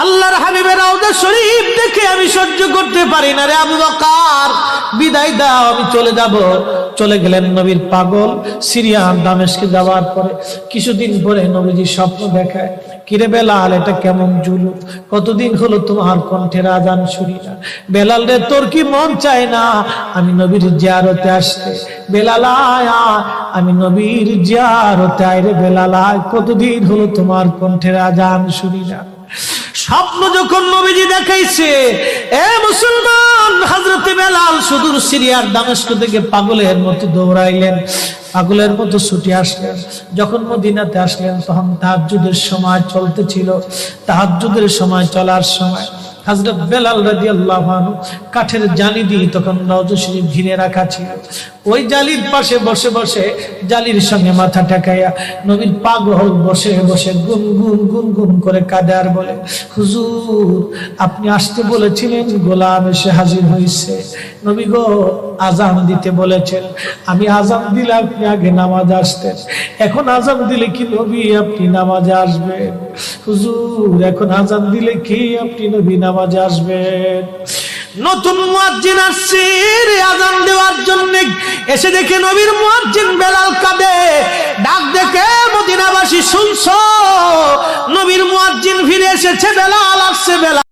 আল্লাহর হাবিবের রওজা শরীফ দেখে আমি সহ্য করতে পারি না রে আবু বকর, বিদায় দাও, আমি চলে যাব। চলে গেলেন নবীর পাগল। সিরিয়ার দামেস্কে যাওয়ার পরে কিছুদিন পরে নবীজি স্বপ্ন দেখায়, কিরে বেলাল, এটা কেমন জুলুম, কতদিন হলো তোমার কণ্ঠের আজান শুনি না। বেলাল রে, তোর কি মন চায় না আমি নবীর জিয়ারতে আসতে? বেলাল আয়, আমি নবীর জিয়ারতে আয় রে বেলাল আয়, কতদিন হলো তোমার কণ্ঠের আজান শুনি না। স্বপ্ন যখন নবীজি দেখাইছে, এ মুসলমান, হযরতে বেলাল সুদূর সিরিয়ার দামেস্ক থেকে পাগলের মতো দৌড়াইলেন, পাগলের মতো ছুটে আসলেন। যখন মদিনাতে আসলেন তখন তাহাজ্জুদের সময় চলতেছিল। তাহাজ্জুদের সময় চলার সময় হযরত বেলাল রাদিয়াল্লাহু আনহু কাঠের জালি দিয়ে তখন রওজা শরীফ ঘিরে রাখা ছিল। ওই জালির পাশে বসে বসে জালির সঙ্গে মাথা ঠেকাইয়া নবীর পাগল বসে বসে গুনগুন গুনগুন করে কাঁদে আর বলে, হুজুর, আপনি আসতে বলেছিলেন, গোলাম এসে হাজির হয়েছে। নবী গো, আজান দিতে বলেছেন, আমি আজান দিলে আপনি আগে নামাজ আসতেন, এখন আজান দিলে কি নবী আপনি নামাজে আসবেন? হুজুর, এখন আজান দিলে কি আপনি নবী নামাজে আসবেন? নতুন মুয়াজ্জিন আসছে আজান দেওয়ার জন্য, এসে দেখে নবীর মুয়াজ্জিন বেলাল কাঁদে। ডাক দেখে মদিনাবাসী, শুনছো, নবীর মুয়াজ্জিন ফিরে এসেছে, বেলাল আসছে। বেলাল